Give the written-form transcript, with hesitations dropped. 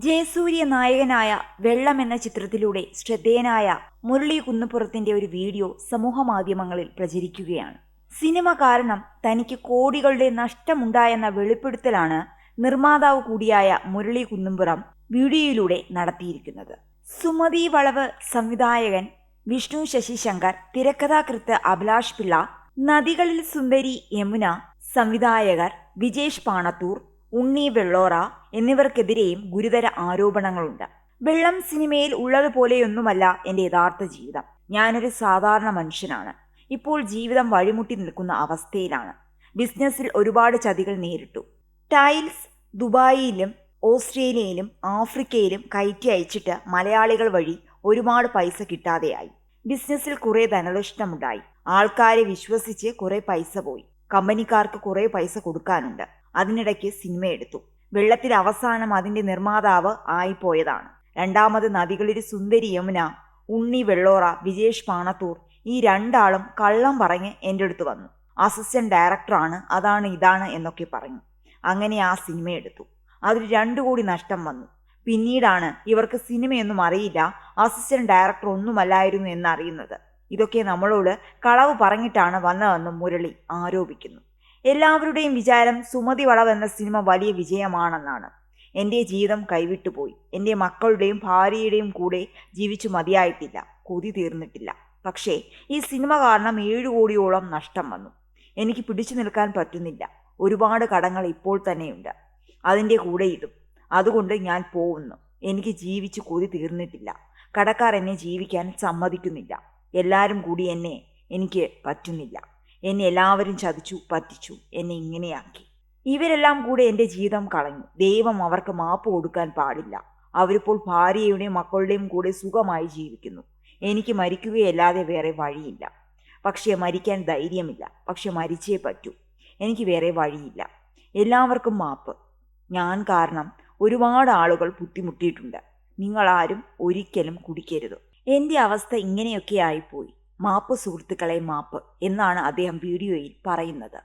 ജയസൂര്യ നായകനായ വെള്ളം എന്ന ചിത്രത്തിലൂടെ ശ്രദ്ധേയനായ മുരളി കുന്നുപുറത്തിന്റെ ഒരു വീഡിയോ സമൂഹമാധ്യമങ്ങളിൽ പ്രചരിക്കുകയാണ്. സിനിമ കാരണം തനിക്ക് കോടികളുടെ നഷ്ടമുണ്ടായെന്ന വെളിപ്പെടുത്തലാണ് നിർമ്മാതാവ് കൂടിയായ മുരളി കുന്നുപുറം വീഡിയോയിലൂടെ നടത്തിയിരിക്കുന്നത്. സുമതി വളവ് സംവിധായകൻ വിഷ്ണു ശശിശങ്കർ, തിരക്കഥാകൃത്ത് അഭിലാഷ് പിള്ള, നദികളിൽ സുന്ദരി യമുന സംവിധായകർ വിജേഷ് പാണത്തൂർ, ഉണ്ണി വെള്ളോറ എന്നിവർക്കെതിരെയും ഗുരുതര ആരോപണങ്ങളുണ്ട്. വെള്ളം സിനിമയിൽ ഉള്ളതുപോലെയൊന്നുമല്ല എൻ്റെ യഥാർത്ഥ ജീവിതം. ഞാനൊരു സാധാരണ മനുഷ്യനാണ്. ഇപ്പോൾ ജീവിതം വഴിമുട്ടി നിൽക്കുന്ന അവസ്ഥയിലാണ്. ബിസിനസ്സിൽ ഒരുപാട് ചതികൾ നേരിട്ടു. ടൈൽസ് ദുബായിലും ഓസ്ട്രേലിയയിലും ആഫ്രിക്കയിലും കയറ്റി അയച്ചിട്ട് മലയാളികൾ വഴി ഒരുപാട് പൈസ കിട്ടാതെയായി. ബിസിനസ്സിൽ കുറെ ധനനഷ്ടമുണ്ടായി. ആൾക്കാരെ വിശ്വസിച്ച് കുറെ പൈസ പോയി. കമ്പനിക്കാർക്ക് കുറെ പൈസ കൊടുക്കാനുണ്ട്. അതിനിടയ്ക്ക് സിനിമ എടുത്തു. വെള്ളത്തിൽ അവസാനം അതിന്റെ നിർമ്മാതാവ് ആയിപ്പോയതാണ്. രണ്ടാമത് നദികളിൽ സുന്ദരി യമുന, ഉണ്ണി വെള്ളോറ, വിജേഷ് പാണത്തൂർ ഈ രണ്ടാളും കള്ളം പറഞ്ഞ് എൻ്റെ അടുത്ത് വന്നു. അസിസ്റ്റന്റ് ഡയറക്ടറാണ്, അതാണ് ഇതാണ് എന്നൊക്കെ പറഞ്ഞു. അങ്ങനെ ആ സിനിമ എടുത്തു. അതിൽ 2 കോടി നഷ്ടം വന്നു. പിന്നീടാണ് ഇവർക്ക് സിനിമയൊന്നും അറിയില്ല, അസിസ്റ്റന്റ് ഡയറക്ടർ ഒന്നുമല്ലായിരുന്നു എന്നറിയുന്നത്. ഇതൊക്കെ നമ്മളോട് കളവ് പറഞ്ഞിട്ടാണ് വന്നതെന്നും മുരളി ആരോപിക്കുന്നു. എല്ലാവരുടെയും വിചാരം സുമതി വളവ് എന്ന സിനിമ വലിയ വിജയമാണെന്നാണ്. എൻ്റെ ജീവിതം കൈവിട്ടുപോയി. എൻ്റെ മക്കളുടെയും ഭാര്യയുടെയും കൂടെ ജീവിച്ചു മതിയായിട്ടില്ല, കൊതി തീർന്നിട്ടില്ല. പക്ഷേ ഈ സിനിമ കാരണം 7 കോടിയോളം നഷ്ടം വന്നു. എനിക്ക് പിടിച്ചു നിൽക്കാൻ പറ്റുന്നില്ല. ഒരുപാട് കടങ്ങൾ ഇപ്പോൾ തന്നെയുണ്ട്, അതിൻ്റെ കൂടെ ഇതും. അതുകൊണ്ട് ഞാൻ പോകുന്നു. എനിക്ക് ജീവിച്ച് കൊതി തീർന്നിട്ടില്ല. കടക്കാർ എന്നെ ജീവിക്കാൻ സമ്മതിക്കുന്നില്ല. എല്ലാവരും കൂടി എനിക്ക് പറ്റുന്നില്ല. എന്നെ എല്ലാവരും ചതിച്ചു, പറ്റിച്ചു, എന്നെ ഇങ്ങനെയാക്കി. ഇവരെല്ലാം കൂടെ എൻ്റെ ജീവിതം കളഞ്ഞു. ദൈവം അവർക്ക് മാപ്പ് കൊടുക്കാൻ പാടില്ല. അവരിപ്പോൾ ഭാര്യയുടെയും മക്കളുടെയും കൂടെ സുഖമായി ജീവിക്കുന്നു. എനിക്ക് മരിക്കുകയല്ലാതെ വേറെ വഴിയില്ല. പക്ഷേ മരിക്കാൻ ധൈര്യമില്ല. പക്ഷെ മരിച്ചേ പറ്റൂ. എനിക്ക് വേറെ വഴിയില്ല. എല്ലാവർക്കും മാപ്പ്. ഞാൻ കാരണം ഒരുപാട് ആളുകൾ ബുദ്ധിമുട്ടിയിട്ടുണ്ട്. നിങ്ങളാരും ഒരിക്കലും കുടിക്കരുത്. എൻ്റെ അവസ്ഥ ഇങ്ങനെയൊക്കെ ആയിപ്പോയി. മാപ്പ് സുഹൃത്തുക്കളെ, മാപ്പ് എന്നാണ് അദ്ദേഹം വീഡിയോയിൽ പറയുന്നത്.